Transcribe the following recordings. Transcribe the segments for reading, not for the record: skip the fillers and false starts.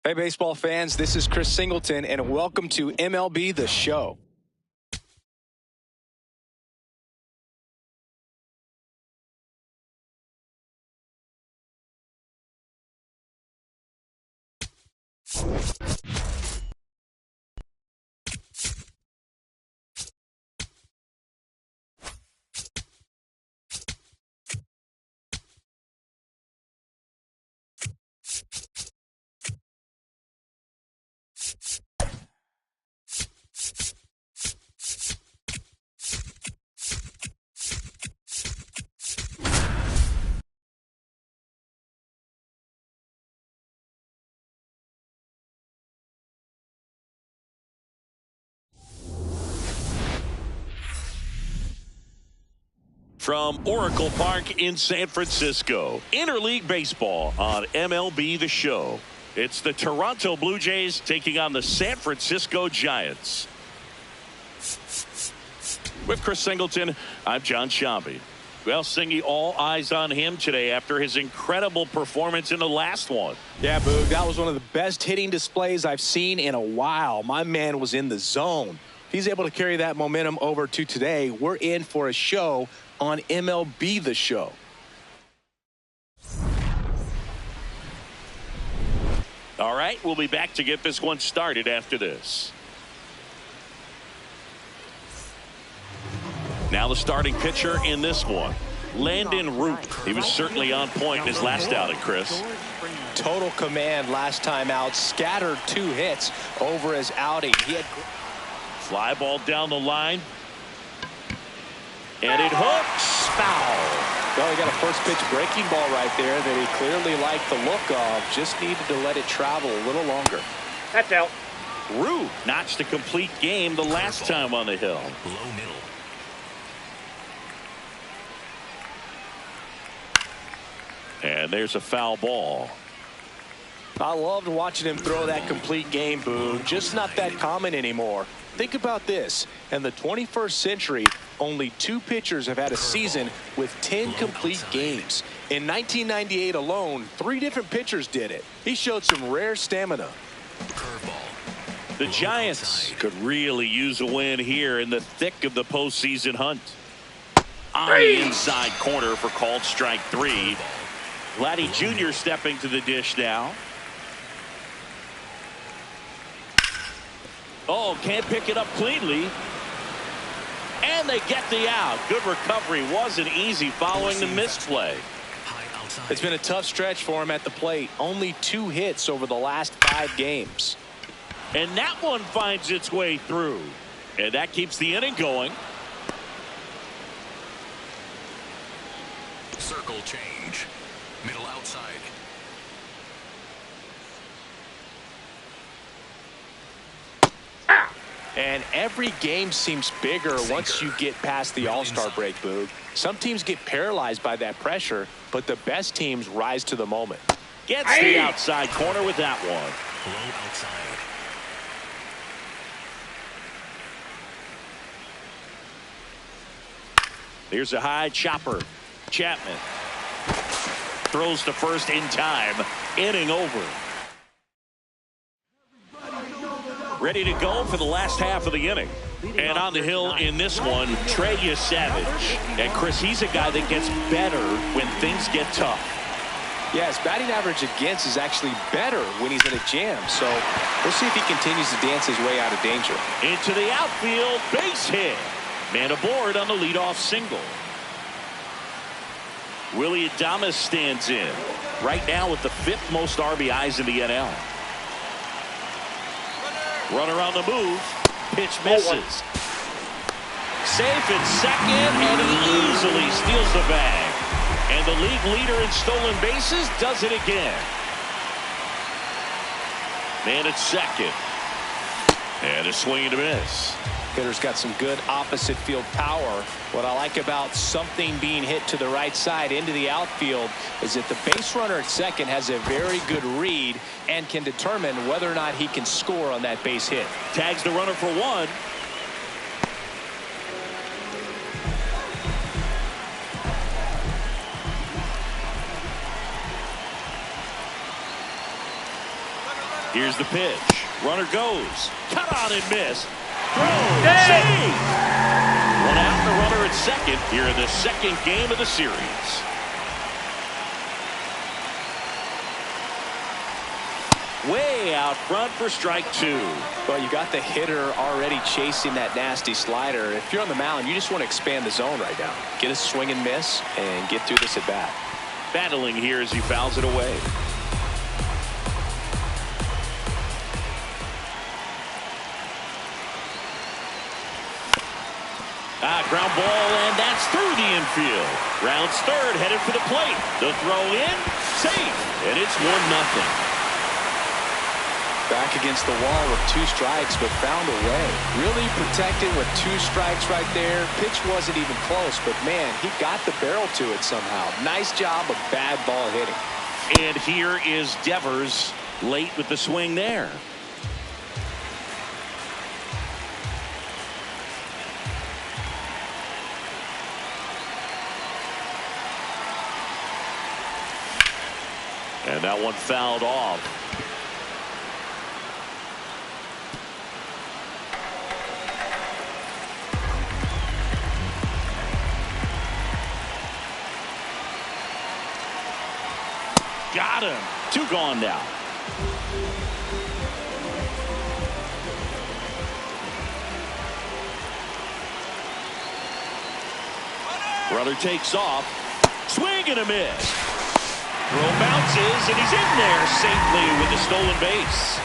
Hey, baseball fans, this is Chris Singleton, and welcome to MLB The Show. From Oracle Park in San Francisco, interleague baseball on MLB The Show. It's the Toronto Blue Jays taking on the San Francisco Giants. With Chris Singleton, I'm John Shambi. Well, Singy, all eyes on him today after his incredible performance in the last one. Yeah, Boog, that was one of the best hitting displays I've seen in a while. My man was in the zone. If he's able to carry that momentum over to today, we're in for a show on MLB The Show. All right, we'll be back to get this one started after this. Now the starting pitcher in this one, Landon Root. He was certainly on point in his last outing, Chris. Total command last time out, scattered 2 hits over his outing. He had fly ball down the line. And it hooks foul. Well, he got a first pitch breaking ball right there that he clearly liked the look of. Just needed to let it travel a little longer. That's out. Root notched a complete game the last time on the hill. Low middle. And there's a foul ball. I loved watching him throw that complete game, Boo. Just not that common anymore. Think about this. In the 21st century, only 2 pitchers have had a season with 10 complete games. In 1998 alone, 3 different pitchers did it. He showed some rare stamina. The Giants could really use a win here in the thick of the postseason hunt. On the inside corner for called strike 3. Vladdy Jr. stepping to the dish now. Oh, can't pick it up cleanly. And they get the out. Good recovery. Wasn't easy following the misplay. It's been a tough stretch for him at the plate. Only 2 hits over the last 5 games. And that one finds its way through. And that keeps the inning going. Circle change. Middle outside. And every game seems bigger once you get past the All-Star break, Boog. Some teams get paralyzed by that pressure, but the best teams rise to the moment. Gets the outside corner with that one. Low outside. Here's a high chopper. Chapman throws to first in time. Inning over. Ready to go for the last half of the inning. And on the hill in this one, Trey Savage. And Chris, he's a guy that gets better when things get tough. Yeah, his batting average against is actually better when he's in a jam. So we'll see if he continues to dance his way out of danger. Into the outfield, base hit. Man aboard on the leadoff single. Willie Adames stands in. Right now with the 5th most RBIs in the NL. Runner on the move. Pitch misses. Safe at second, and he easily steals the bag. And the league leader in stolen bases does it again. Man at second. And a swing and a miss. Hitter's got some good opposite field power. What I like about something being hit to the right side into the outfield is that the base runner at second has a very good read and can determine whether or not he can score on that base hit. Tags the runner for 1. Here's the pitch. Runner goes. Cut on and miss. Throw. Save. One out, the runner at second here in the second game of the series. Way out front for strike two. Well, you got the hitter already chasing that nasty slider. If you're on the mound, you just want to expand the zone right now. Get a swing and miss and get through this at bat. Battling here as he fouls it away. Ground ball, and that's through the infield. Rounds third, headed for the plate. The throw in, safe, and it's 1-0. Back against the wall with 2 strikes, but found a way. Really protected with 2 strikes right there. Pitch wasn't even close, but man, he got the barrel to it somehow. Nice job of bad ball hitting. And here is Devers late with the swing there. And that one fouled off. Got him. 2 gone now. Brother takes off. Swing and a miss. Throw bounces, and he's in there safely with a stolen base.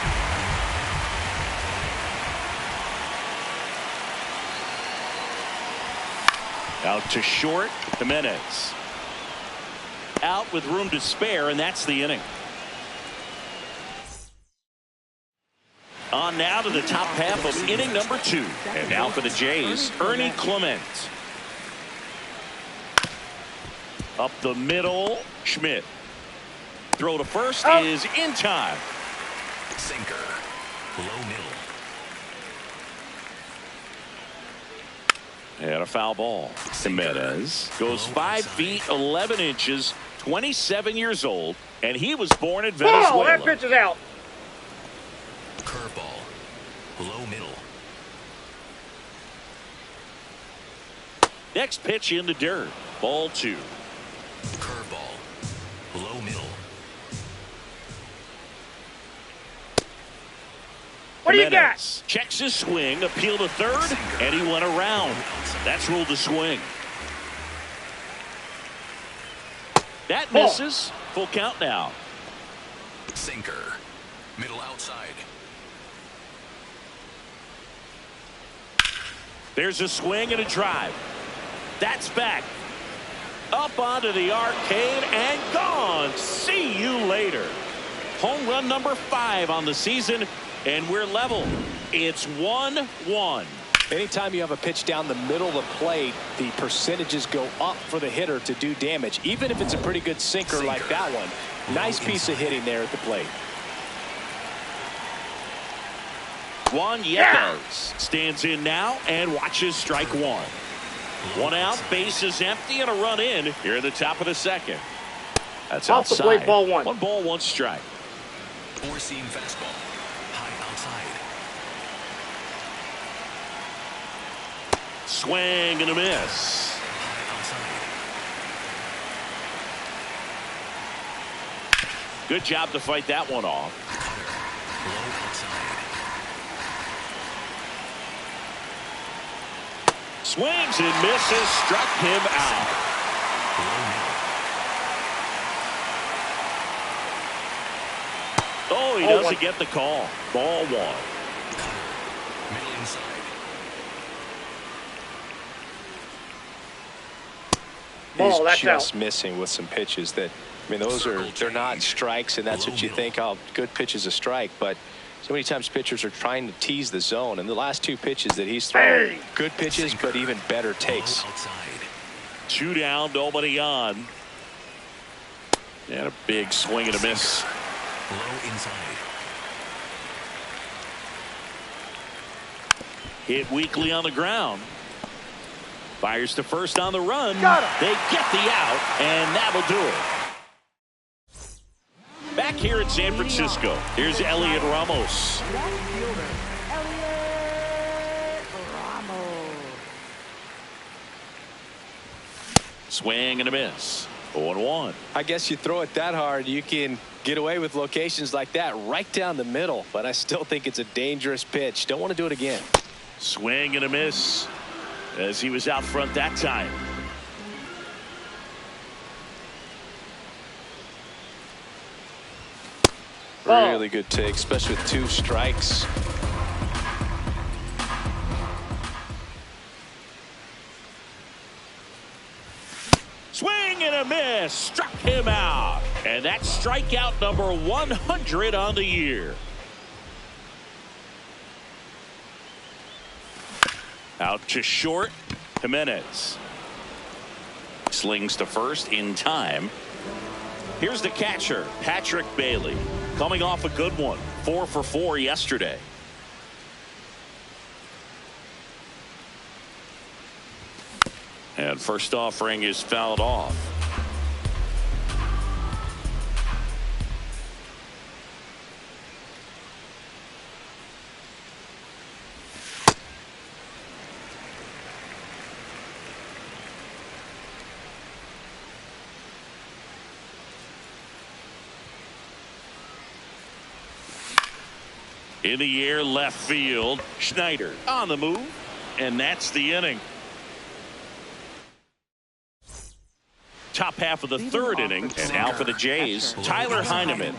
Out to short, Jimenez. Out with room to spare, and that's the inning. On now to the top half of inning number 2. And now for the Jays, Ernie Clement. Up the middle, Schmidt. Throw to first is in time. Sinker. Low middle. And a foul ball. Jimenez goes 5 feet 11 inches, 27 years old, and he was born in Venezuela. That pitch is out. Curveball. Low middle. Next pitch in the dirt. Ball 2. Curveball. Low middle. What do you got? Checks his swing, appeal to third, and he went around. That's ruled a swing. That misses. Full count now. Sinker. Middle outside. There's a swing and a drive. That's back. Up onto the arcade and gone. See you later. Home run number 5 on the season, and we're level. It's 1-1. Anytime you have a pitch down the middle of the plate, the percentages go up for the hitter to do damage, even if it's a pretty good sinker like that one. Nice piece of hitting there at the plate. Juan Yepes stands in now and watches strike 1. 1 out, base is empty, and a run in here at the top of the second. That's off the outside. plate, ball 1. 1 ball, 1 strike. 4-seam fastball. High outside. Swing and a miss. High outside. Good job to fight that one off. Low outside. Swings and misses, struck him out. Oh, he doesn't get the call. Ball 1. Middle inside. He's that's just out. missing with some pitches that, I mean, they're not strikes, and that's what you think, oh, good pitch is a strike, but so many times pitchers are trying to tease the zone, and the last 2 pitches that he's thrown, good pitches, but even better takes. 2 down, nobody on. And a big swing and a miss. Low inside. Hit weakly on the ground. Fires to first on the run. Got him. They get the out, and that'll do it. Back here in San Francisco, here's Elliot Ramos. Swing and a miss. 0-1. I guess you throw it that hard, you can get away with locations like that right down the middle. But I still think it's a dangerous pitch. Don't want to do it again. Swing and a miss as he was out front that time. Really good take, especially with 2 strikes. Swing and a miss. Struck him out. And that's strikeout number 100 on the year. Out to short. Jimenez slings to first in time. Here's the catcher, Patrick Bailey, coming off a good one. 4 for 4 yesterday. And first offering is fouled off. In the air, left field. Schneider on the move, and that's the inning. Top half of the third inning, and now for the Jays, Tyler Heineman.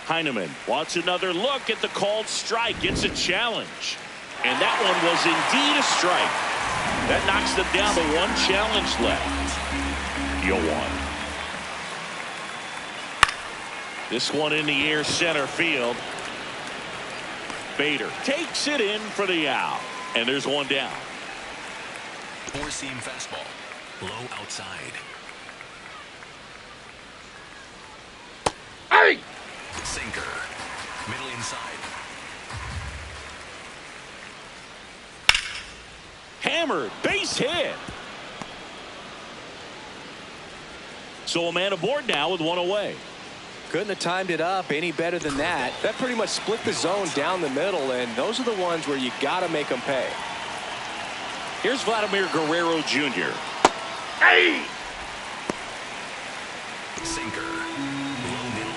Heineman wants another look at the called strike. It's a challenge, and that one was indeed a strike. That knocks them down to 1 challenge left. You'll want. This one in the air, center field. Bader takes it in for the out, and there's 1 down. 4-seam fastball. Low outside. Hey! Sinker. Middle inside. Hammered. Base hit. So a man aboard now with 1 away. Couldn't have timed it up any better than that. That pretty much split the zone down the middle, and those are the ones where you got to make them pay. Here's Vladimir Guerrero Jr. Hey! Sinker. Low middle.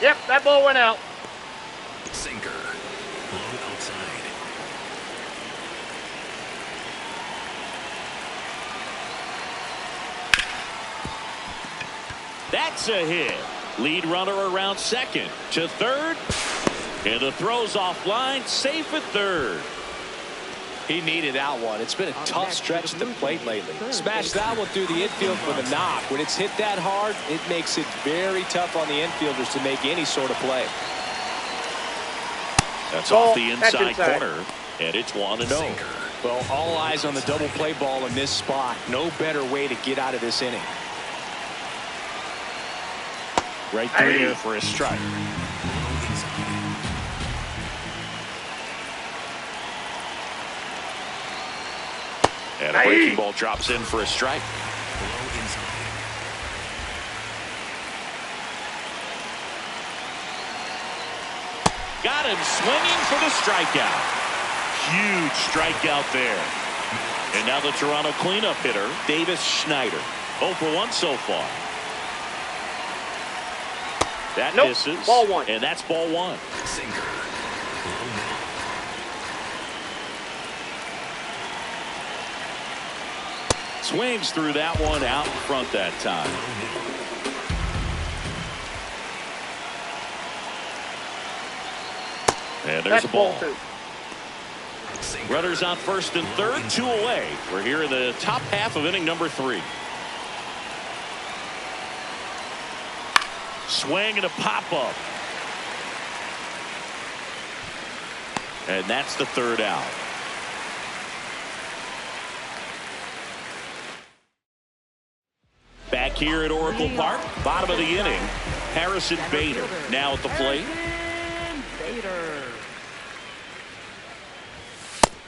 Yep, that ball went out. Sinker. Low outside. That's a hit. Lead runner around second. To third. And the throw's offline. Safe at third. He needed that one. It's been a tough stretch at the plate lately. Smashed that one through the infield for the knock. When it's hit that hard, it makes it very tough on the infielders to make any sort of play. That's off the inside corner. And it's 1-0. Well, all eyes on the double play ball in this spot. No better way to get out of this inning. Right through here for a strike. And a breaking ball drops in for a strike. Got him swinging for the strikeout. Huge strikeout there. And now the Toronto cleanup hitter, Davis Schneider. 0 for 1 so far. That misses. Ball 1. And that's ball 1. Sinker. Swings through that one out in front that time. And there's a ball. Runners on first and third, 2 away. We're here in the top half of inning number 3. Swing and a pop-up. And that's the 3rd out. Back here at Oracle Park, bottom of the inning, Harrison Bader now at the plate.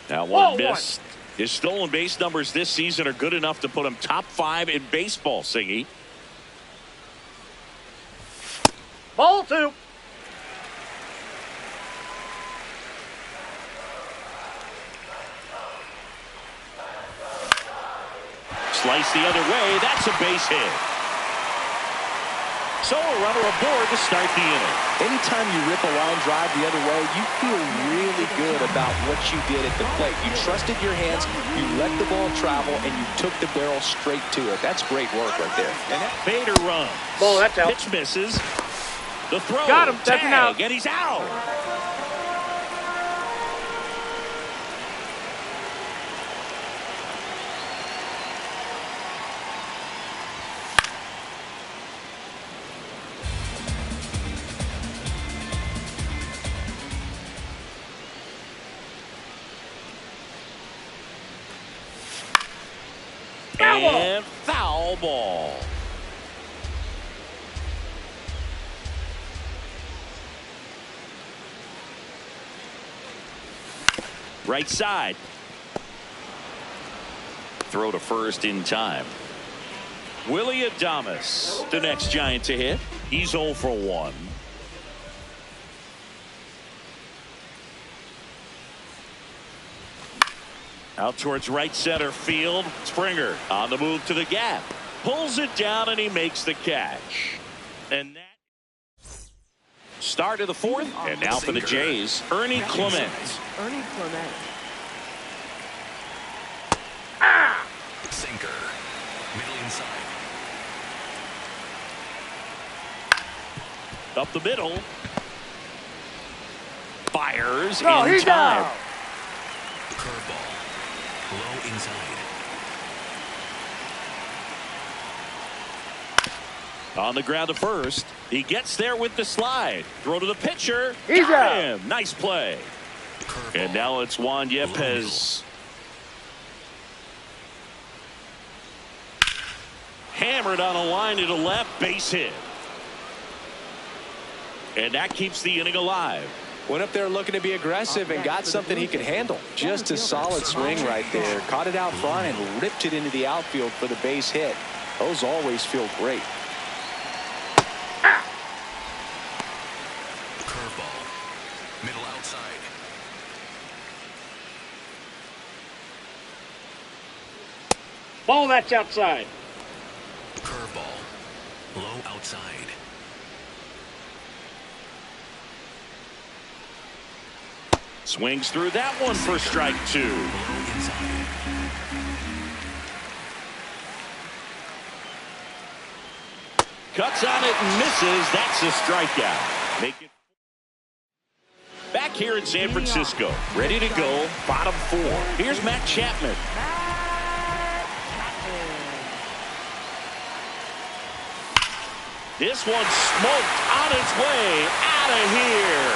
That one missed. His stolen base numbers this season are good enough to put him top 5 in baseball, Singy. Ball 2. Slice the other way. That's a base hit. So a runner aboard to start the inning. Anytime you rip a line drive the other way, you feel really good about what you did at the plate. You trusted your hands, you let the ball travel, and you took the barrel straight to it. That's great work right there. Bader runs. Ball, that's out. Pitch misses. The throw. Got him. That's an out. And he's out. And foul ball. Right side. Throw to first in time. Willie Adames, the next Giant to hit. He's 0 for 1. Out towards right center field. Springer on the move to the gap. Pulls it down and he makes the catch. And that start of the 4th. And now for the Jays, Ernie Clement. Ernie Clement. Sinker. Middle inside. Up the middle. Fires No, in he's time. out. Curveball. Low inside. On the ground to first. He gets there with the slide. Throw to the pitcher. He's Got out. him. Nice play. Curveball. And now it's Juan Yepes. Hammered on a line to the left. Base hit. And that keeps the inning alive. Went up there looking to be aggressive and got something he could handle. Just a solid swing right there. Caught it out front and ripped it into the outfield for the base hit. Those always feel great. Curveball. Middle outside. Ball, that's outside. Curveball. Low outside. Swings through that one for strike 2. Low inside. Cuts on it and misses. That's a strikeout. Make it back here in San Francisco. Ready to go. Bottom 4. Here's Matt Chapman. This one smoked on its way out of here.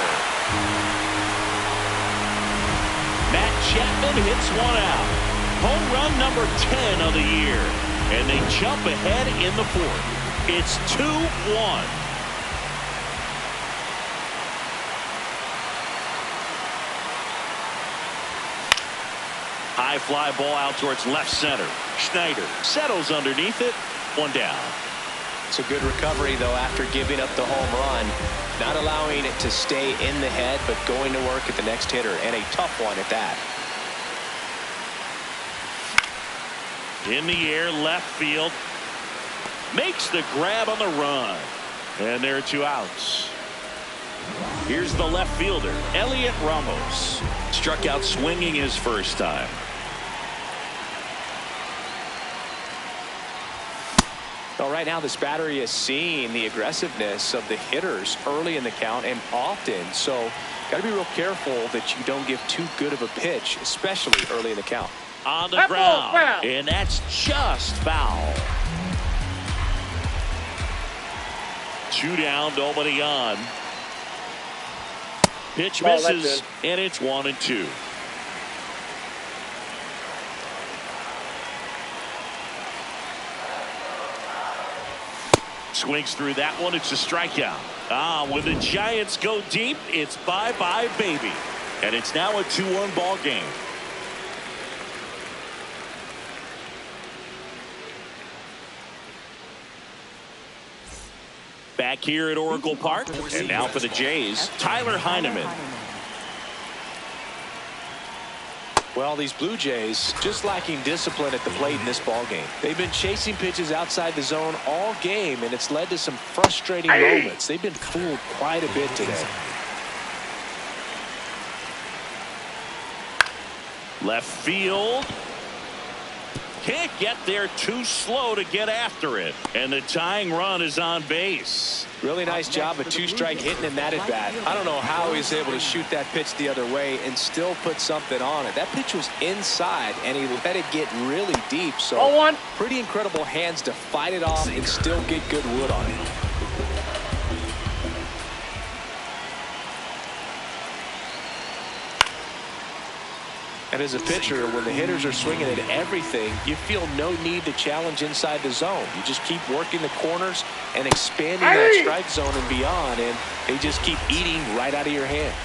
Matt Chapman hits one out. Home run number 10 of the year. And they jump ahead in the 4th. It's 2-1. High fly ball out towards left center. Schneider settles underneath it. 1 down. It's a good recovery, though, after giving up the home run. Not allowing it to stay in the head, but going to work at the next hitter, and a tough one at that. In the air, left field. Makes the grab on the run. And there are 2 outs. Here's the left fielder, Elliot Ramos. Struck out swinging his first time. Well, right now this battery is seeing the aggressiveness of the hitters early in the count and often. So got to be real careful that you don't give too good of a pitch, especially early in the count. On the That ground. ball's foul. And that's just foul. 2 down, nobody on. Pitch Ball, that's misses, in. and it's 1-2. Swings through that one. It's a strikeout. When the Giants go deep, it's bye-bye, baby. And it's now a 2-1 ball game. Back here at Oracle Park. And now for the Jays, Tyler Heineman. Well, these Blue Jays just lacking discipline at the plate in this ball game. They've been chasing pitches outside the zone all game, and it's led to some frustrating moments. They've been fooled quite a bit today. Left field. Can't get there, too slow to get after it. And the tying run is on base. Really nice job of two-strike hitting in that at-bat. I don't know how he's able to shoot that pitch the other way and still put something on it. That pitch was inside, and he let it get really deep. So pretty incredible hands to fight it off and still get good wood on it. And as a pitcher, when the hitters are swinging at everything, you feel no need to challenge inside the zone. You just keep working the corners and expanding that strike zone and beyond, and they just keep eating right out of your hand.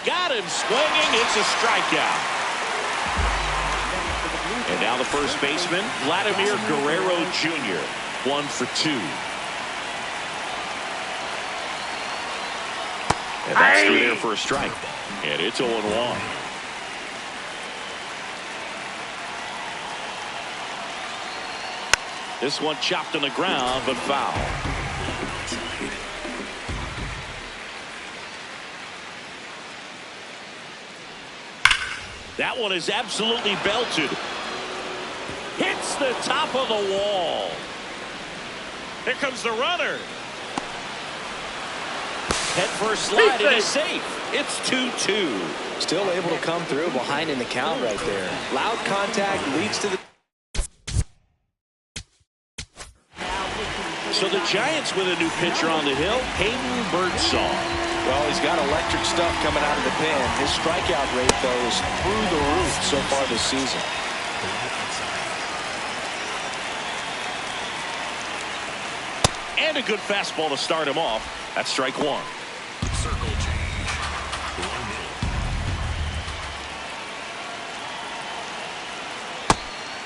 Got him swinging. It's a strikeout. And now the first baseman, Vladimir Guerrero Jr., 1 for 2. And that's through there for a strike. And it's 0-1. This one chopped on the ground, but foul. That one is absolutely belted. Hits the top of the wall. Here comes the runner. Head first slide, and he's safe. It's 2-2. Still able to come through behind in the count right there. Loud contact leads to the... So the Giants with a new pitcher on the hill, Hayden Birdsong. Well, he's got electric stuff coming out of the pen. His strikeout rate, though, is through the roof so far this season. And a good fastball to start him off. That's strike 1. Circle change. Low middle.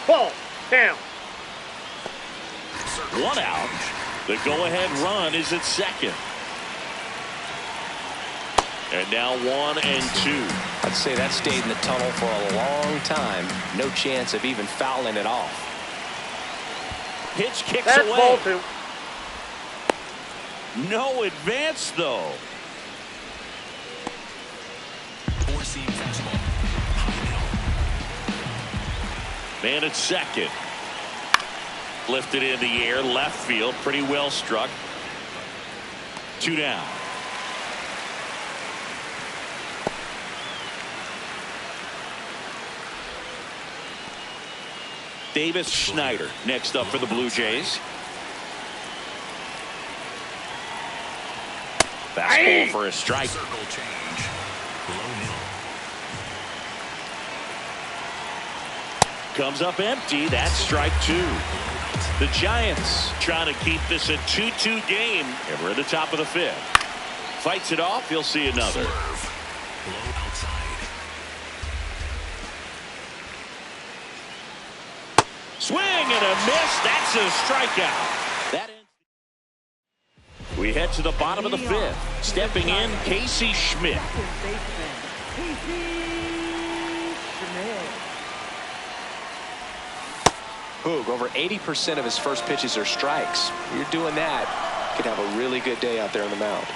Ball down. 1 out. The go-ahead run is at second. And now 1 and 2. I'd say that stayed in the tunnel for a long time. No chance of even fouling it off. Pitch kicks That's away. ball 2. No advance, though. Four-seam fastball. High middle. Man at second. Lifted in the air, left field, pretty well struck. 2 down. Davis Schneider next up for the Blue Jays. Fastball for a strike. Circle change. Low middle. Comes up empty. That's strike 2. The Giants trying to keep this a 2-2 game. And we're at the top of the 5th. Fights it off. You'll see another. Serve. Low outside. Swing and a miss. That's a strikeout. That ends. We head to the bottom of the 5th. Stepping in, Casey Schmidt. Boog, over 80% of his first pitches are strikes. You're doing that, could have a really good day out there on the mound.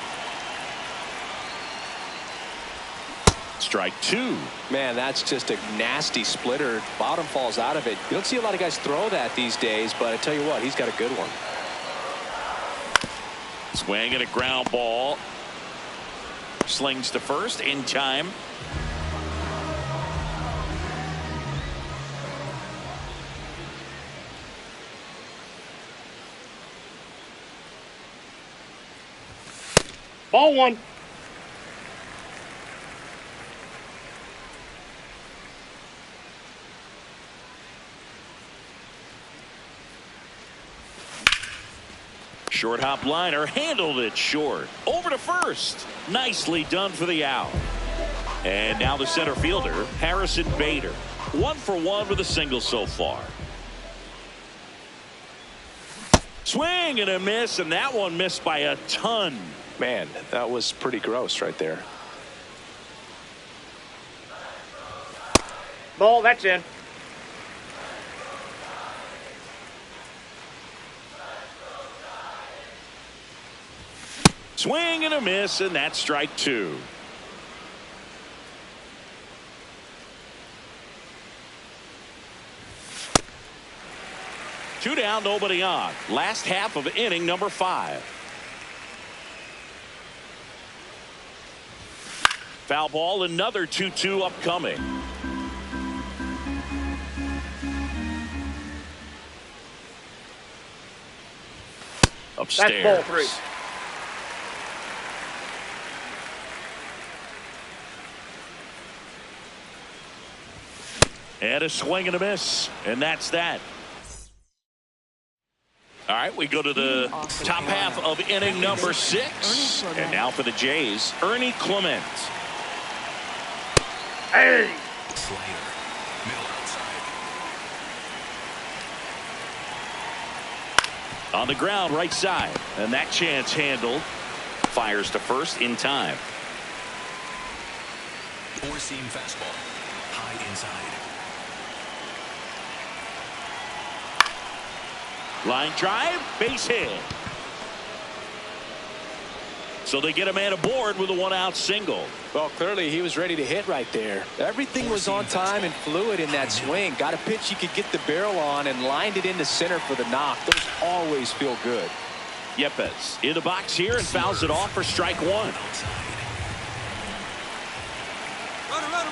Strike 2. Man, that's just a nasty splitter. Bottom falls out of it. You don't see a lot of guys throw that these days, but I tell you what, he's got a good one. Swing and a ground ball. Slings to first in time. Ball 1. Short hop liner handled it short. Over to first. Nicely done for the out. And now the center fielder, Harrison Bader. 1 for 1 with a single so far. Swing and a miss, and that one missed by a ton. Man, that was pretty gross right there. Ball, that's in. Swing and a miss, and that's strike two. Two down, nobody on. Last half of inning number 5. Foul ball, another 2-2 upcoming. Upstairs. That's ball 3. And a swing and a miss, and that's that. All right, we go to the top half of inning number 6. And now for the Jays, Ernie Clement. Hey! Slider. Middle outside. On the ground, right side. And that chance handled. Fires to first in time. Four-seam fastball. High inside. Line drive, base hit. So they get a man aboard with a 1-out single. Well, clearly he was ready to hit right there. Everything was on time and fluid in that swing. Got a pitch he could get the barrel on and lined it into center for the knock. Those always feel good. Yepes in the box here and fouls it off for strike 1.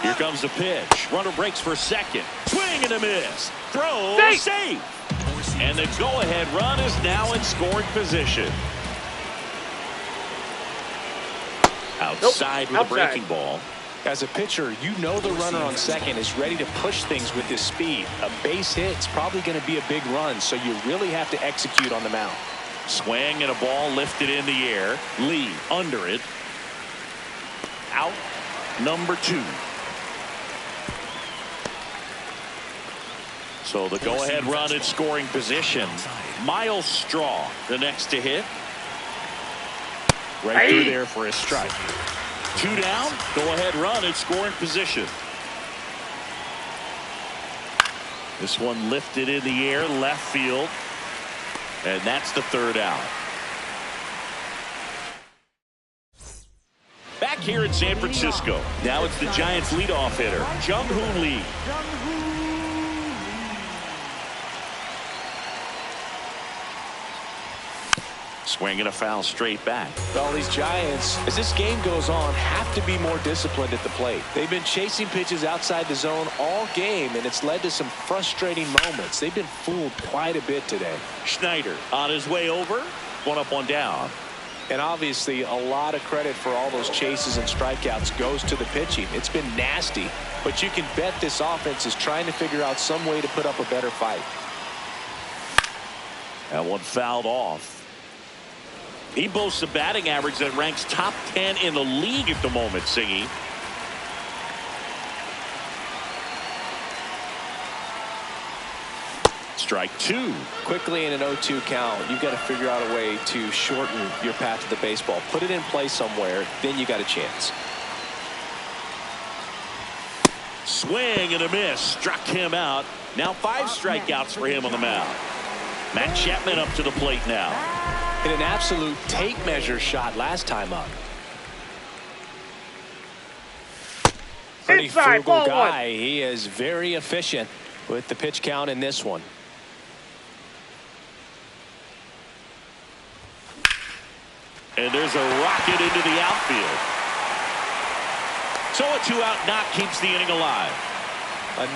Here comes the pitch. Runner breaks for second. Swing and a miss. Throw, safe. And the go-ahead run is now in scoring position. Outside with a breaking ball. As a pitcher, you know the runner on second is ready to push things with his speed. A base hit's probably going to be a big run, so you really have to execute on the mound. Swing and a ball lifted in the air. Lee under it. Out number 2. So the go-ahead run in scoring position. Miles Straw, the next to hit. Right through there for a strike. 2 down, go-ahead run in scoring position. This one lifted in the air, left field. And that's the 3rd out. Back here in San Francisco. Now it's the Giants leadoff hitter, Jung-Hoo Lee. Swing and a foul straight back. Well, these Giants, as this game goes on, have to be more disciplined at the plate. They've been chasing pitches outside the zone all game, and it's led to some frustrating moments. They've been fooled quite a bit today. Schneider on his way over. 1 up, 1 down. And obviously, a lot of credit for all those chases and strikeouts goes to the pitching. It's been nasty, but you can bet this offense is trying to figure out some way to put up a better fight. That one fouled off. He boasts a batting average that ranks top 10 in the league at the moment, Singy. Strike 2. Quickly in an 0-2 count, you've got to figure out a way to shorten your path to the baseball. Put it in play somewhere, then you got a chance. Swing and a miss. Struck him out. Now 5 strikeouts for him on the mound. Matt Chapman up to the plate now. In an absolute tape measure shot last time up. Pretty frugal guy. He is very efficient with the pitch count in this one. And there's a rocket into the outfield. So a 2-out knock keeps the inning alive.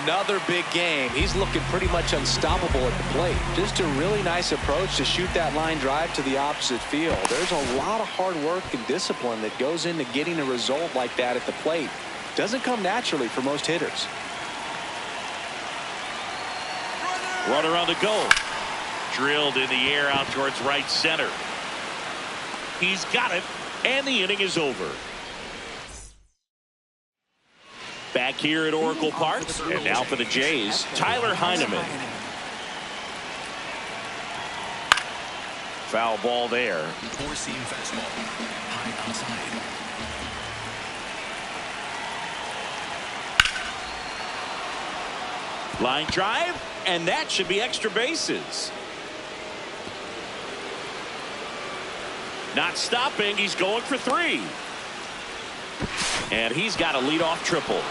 Another big game. He's looking pretty much unstoppable at the plate. Just a really nice approach to shoot that line drive to the opposite field. There's a lot of hard work and discipline that goes into getting a result like that at the plate. Doesn't come naturally for most hitters. Runner on the go. Drilled in the air out towards right center. He's got it, and the inning is over. Back here at Oracle Park, and now for the Jays, Tyler Heineman. Foul ball there. Four-seam fastball. High outside. Line drive, and that should be extra bases. Not stopping. He's going for 3. And he's got a leadoff triple.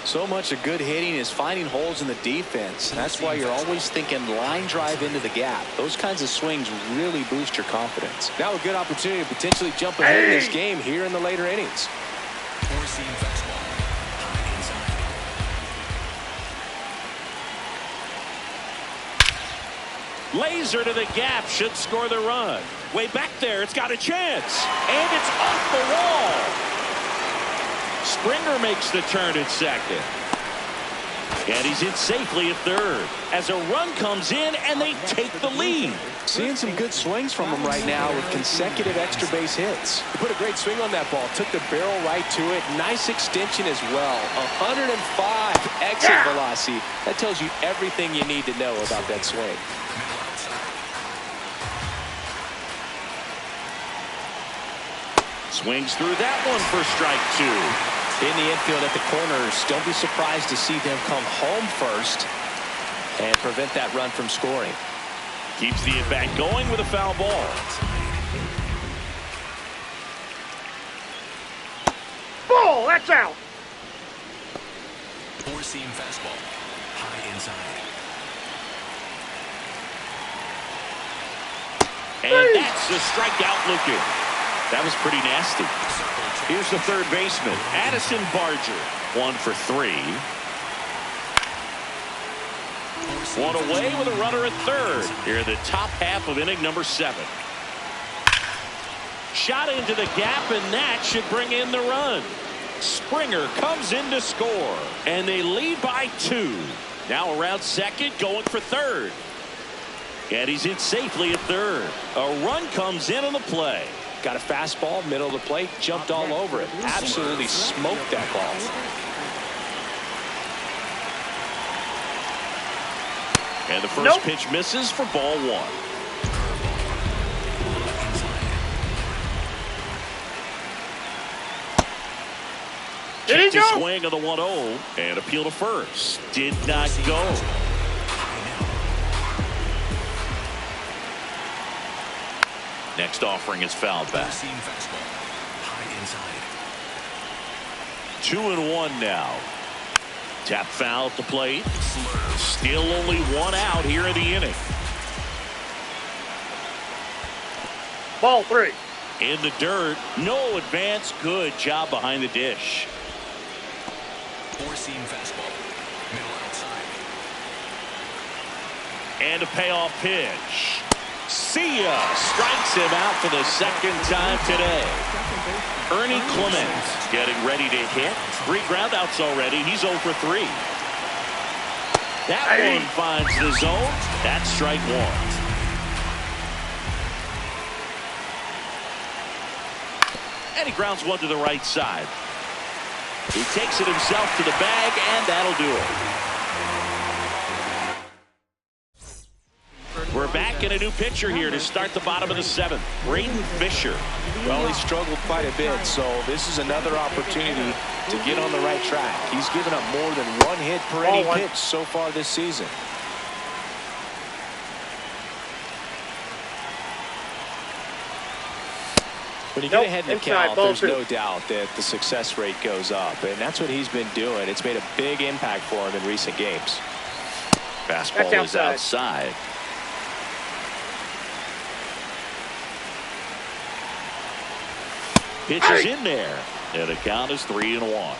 So much of good hitting is finding holes in the defense. That's why you're always thinking line drive into the gap. Those kinds of swings really boost your confidence. Now a good opportunity to potentially jump ahead in this game here in the later innings. Four-seam fastball. High inside. Laser to the gap should score the run. Way back there, it's got a chance. And it's off the wall. Springer makes the turn at second. And he's in safely at third as a run comes in and they take the lead. Seeing some good swings from him right now with consecutive extra base hits. He put a great swing on that ball. Took the barrel right to it. Nice extension as well. 105 exit velocity. That tells you everything you need to know about that swing. Swings through that one for strike 2. In the infield at the corners, don't be surprised to see them come home first and prevent that run from scoring. Keeps the at-bat going with a foul ball. Ball, that's out. Four-seam fastball. High inside. And that's the strikeout looking. That was pretty nasty. Here's the third baseman, Addison Barger. 1 for 3. One away with a runner at third. Here in the top half of inning number 7. Shot into the gap, and that should bring in the run. Springer comes in to score, and they lead by 2. Now around second, going for third. And he's in safely at third. A run comes in on the play. Got a fastball, middle of the plate, jumped all over it. Absolutely smoked that ball. And the first pitch misses for ball 1. Checked his swing of the 1-0 and appeal to first. Did not go. Next offering is fouled back. 2-1 now. Tap foul at the plate. Still only 1 out here in the inning. Ball 3. In the dirt. No advance. Good job behind the dish. Four-seam fastball. Middle outside. And a payoff pitch. See ya. Strikes him out for the second time today. Ernie Clement getting ready to hit. 3 groundouts already. He's 0 for 3. That one finds the zone. That's strike 1. And he grounds one to the right side. He takes it himself to the bag, and that'll do it. We're back in a new pitcher here to start the bottom of the 7th. Braden Fisher. Well, he struggled quite a bit, so this is another opportunity to get on the right track. He's given up more than 1 hit per inning pitch so far this season. When you get ahead in the count, there's no doubt that the success rate goes up, and that's what he's been doing. It's made a big impact for him in recent games. Fastball is outside. Pitch is in there, and the count is 3-1.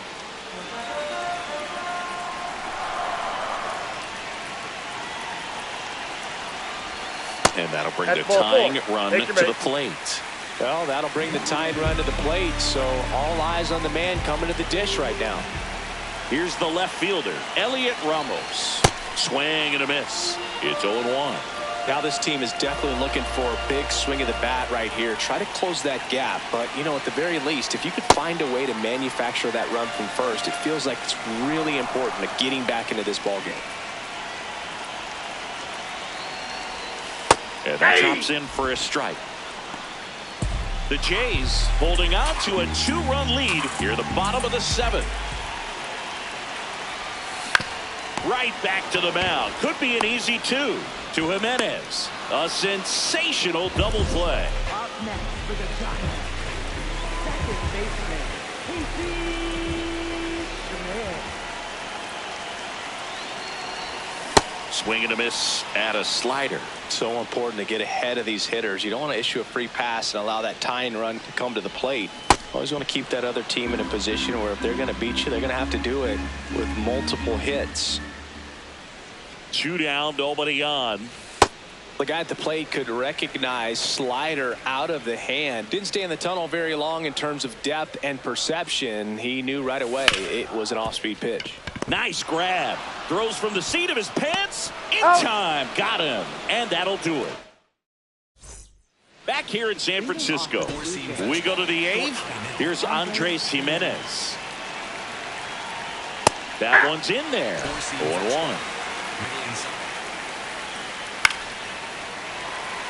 And that'll bring the tying run to the plate. Well, that'll bring the tying run to the plate, so all eyes on the man coming to the dish right now. Here's the left fielder, Elliot Ramos. Swing and a miss. It's 0-1. Now this team is definitely looking for a big swing of the bat right here. Try to close that gap, but, you know, at the very least, if you could find a way to manufacture that run from first, it feels like it's really important to getting back into this ball game. And that drops in for a strike. The Jays holding on to a 2-run lead here at the bottom of the 7th. Right back to the mound. Could be an easy 2 to Jimenez. A sensational double play. Up next for the Giants, second baseman, Casey Smith. Swing and a miss at a slider. So important to get ahead of these hitters. You don't want to issue a free pass and allow that tying run to come to the plate. Always want to keep that other team in a position where if they're going to beat you, they're going to have to do it with multiple hits. 2 down, nobody on. The guy at the plate could recognize slider out of the hand. Didn't stay in the tunnel very long in terms of depth and perception. He knew right away it was an off-speed pitch. Nice grab. Throws from the seat of his pants. In time. Got him. And that'll do it. Back here in San Francisco, we go to the 8th. Here's Andres Jimenez. That one's in there. 0-1.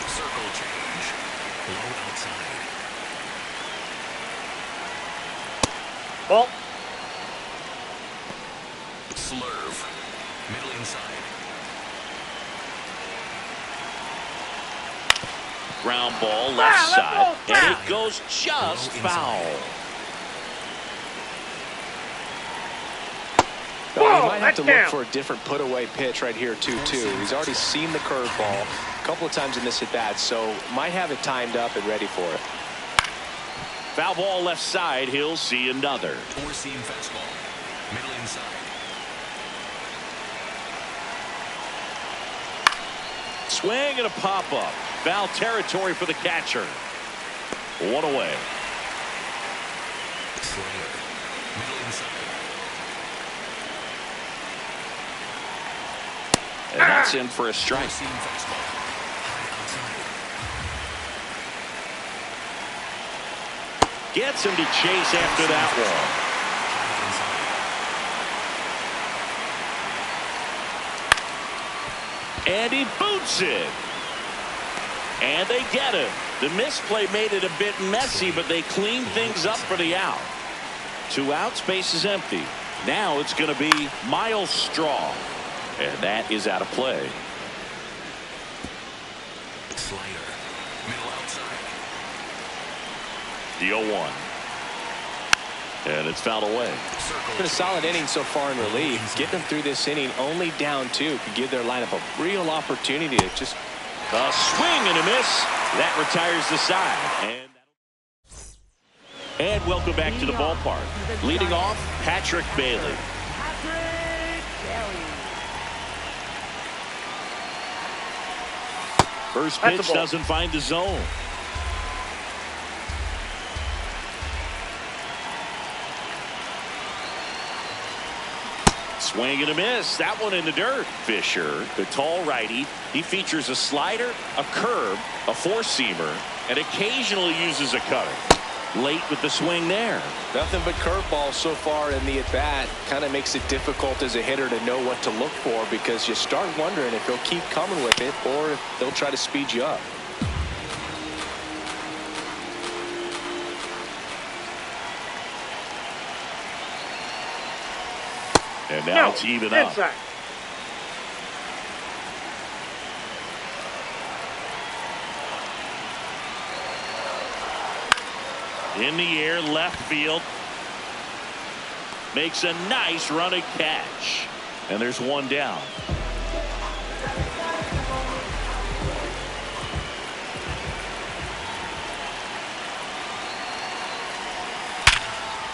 Circle change. Low outside. Ball. Slurve. Middle inside. Ground ball left let's side. go, And it goes just foul. Well, he might have to look down. for a different put-away pitch right here, 2-2. He's already seen the curveball a couple of times in this at-bat, so might have it timed up and ready for it. Foul ball left side. He'll see another. Four-seam fastball. Middle inside. Swing and a pop-up. Foul territory for the catcher. 1 away. Slayer. Middle inside. And that's in for a strike. Four-seam fastball. High outside. Gets him to chase after that one. High inside. And he boots it. And they get him. The misplay made it a bit messy, but they cleaned things up for the out. 2 outs, base is empty. Now it's going to be Miles Straw. And that is out of play. Slider. Middle outside. The 0-1. And it's fouled away. Circle. Been a solid inning so far in relief. Getting them through this inning only down 2 could give their lineup a real opportunity to just... A swing and a miss. That retires the side. And welcome back to the ballpark. Leading off, Patrick Bailey. Patrick Bailey. First That's a pitch ball. doesn't find the zone. Swing and a miss. That one in the dirt. Fisher, the tall righty, he features a slider, a curve, a four-seamer, and occasionally uses a cutter. Late with the swing there. Nothing but curveballs so far in the at-bat. Kind of makes it difficult as a hitter to know what to look for because you start wondering if they'll keep coming with it or if they'll try to speed you up. And now it's even up. Inside. In the air, left field. Makes a nice running catch. And there's one down.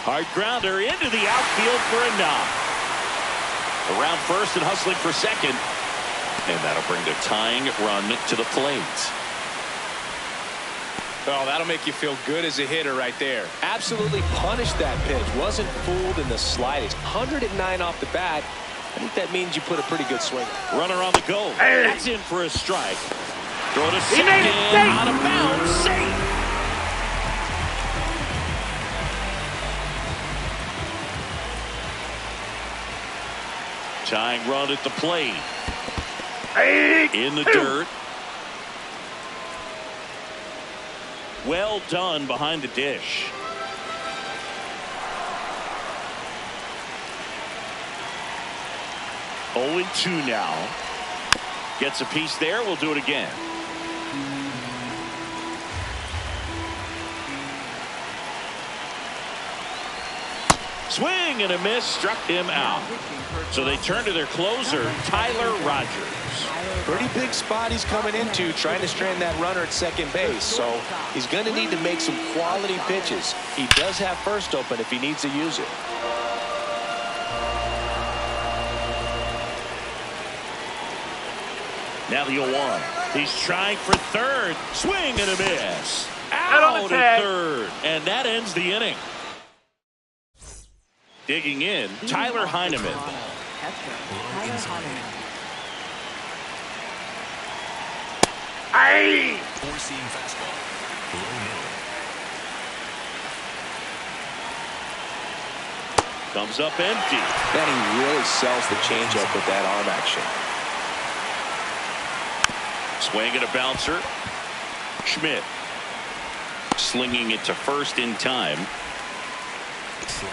Hard grounder into the outfield for a knock. Around first and hustling for second. And that'll bring the tying run to the plate. Oh, that'll make you feel good as a hitter right there. Absolutely punished that pitch. Wasn't fooled in the slightest. 109 off the bat. I think that means you put a pretty good swing. Runner on the go. Hey. That's in for a strike. Throw to He second. made it safe. Out of bounds. Safe. Tying run at the plate. Hey. In the dirt. Well done behind the dish. Oh, 2 now. Gets a piece there. We'll do it again. Swing and a miss, struck him out. So they turn to their closer, Tyler Rogers. Pretty big spot he's coming into, trying to strand that runner at second base. So he's going to need to make some quality pitches. He does have first open if he needs to use it. Now the 0-1. He's trying for third. Swing and a miss. Out on the tag. Third. And that ends the inning. Digging in, Tyler Heineman. Aye. Four-seam fastball. Below middle. Comes up empty. Then he really sells the changeup with that arm action. Swing and a bouncer. Schmidt. Slinging it to first in time. Slayer.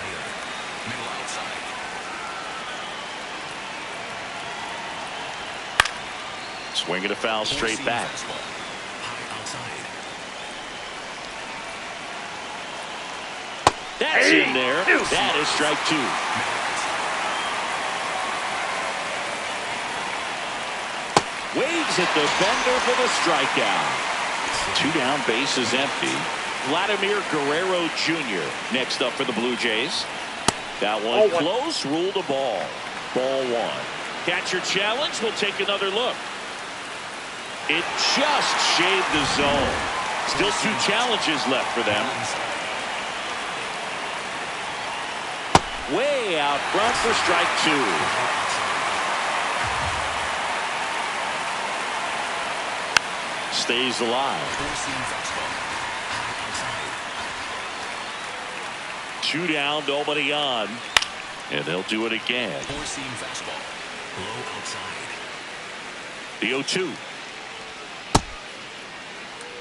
Middle outside. Swing and a foul straight Four-seam back. fastball. High outside. That's in there. That is strike 2. Waves at the bender for the strikeout. 2 down, bases empty. Vladimir Guerrero Jr. next up for the Blue Jays. That one close, ruled a ball. Ball 1. Catcher challenge. We'll take another look. It just shaved the zone. Still 2 challenges left for them. Way out front for strike 2. Stays alive. Four-seam fastball. High outside. 2 down, nobody on. And they'll do it again. Four-seam fastball. Low outside. The 0-2.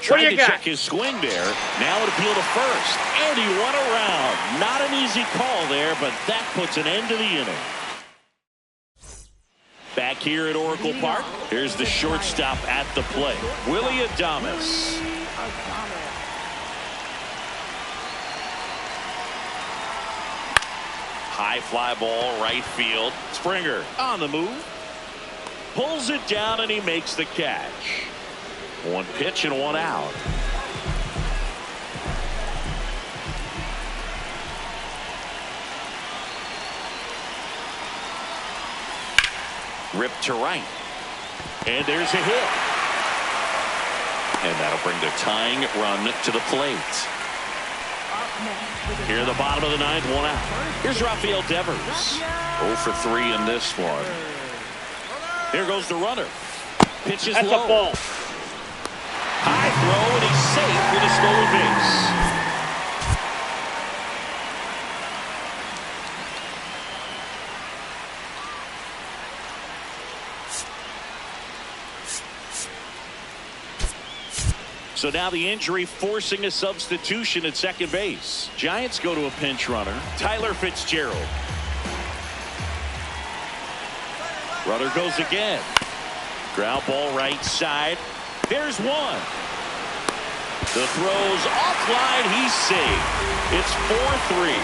What do Trying you to got? check his swing there. Now an appeal to first. And he won around. Not an easy call there, but that puts an end to the inning. Back here at Oracle Park, here's the shortstop at the plate, Willie Adames. High fly ball, right field. Springer on the move. Pulls it down and he makes the catch. 1 pitch and 1 out. Ripped to right. And there's a hit. And that'll bring the tying run to the plate. Here at the bottom of the 9th, 1 out. Here's Rafael Devers. 0 for 3 in this one. Here goes the runner. Pitches That's low. a ball. High throw, and he's safe with a stolen base. So now the injury forcing a substitution at second base. Giants go to a pinch runner, Tyler Fitzgerald. Runner goes again. Ground ball right side. There's 1. The throw's offline. He's safe. It's 4-3.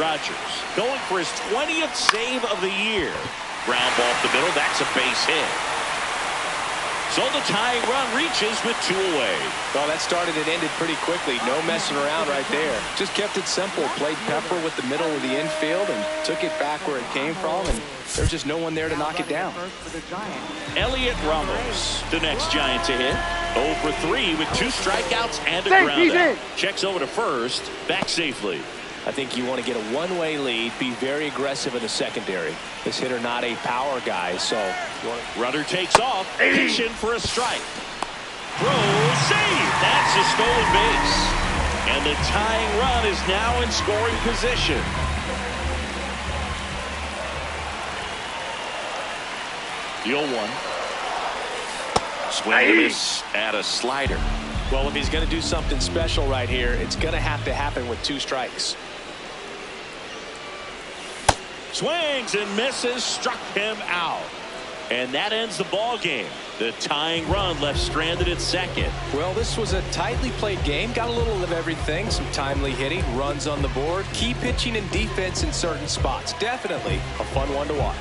Rogers going for his 20th save of the year. Ground ball up the middle. That's a base hit. So the tying run reaches with 2 away. Well, that started and ended pretty quickly. No messing around right there. Just kept it simple. Played pepper with the middle of the infield and took it back where it came from. And there's just no one there to knock it down. Elliot Ramos, the next Giant to hit. 0 for 3 with 2 strikeouts and a ground out. Checks over to first. Back safely. I think you want to get a one-way lead, be very aggressive in the secondary. This hitter not a power guy, so runner takes off, pitching for a strike. Throw, save. That's a stolen base. And the tying run is now in scoring position. The 0-1. Swing and a miss at a slider. Well, if he's going to do something special right here, it's going to have to happen with 2 strikes. Swings and misses, struck him out. And that ends the ball game. The tying run left stranded at second. Well, this was a tightly played game. Got a little of everything. Some timely hitting, runs on the board, key pitching and defense in certain spots. Definitely a fun one to watch.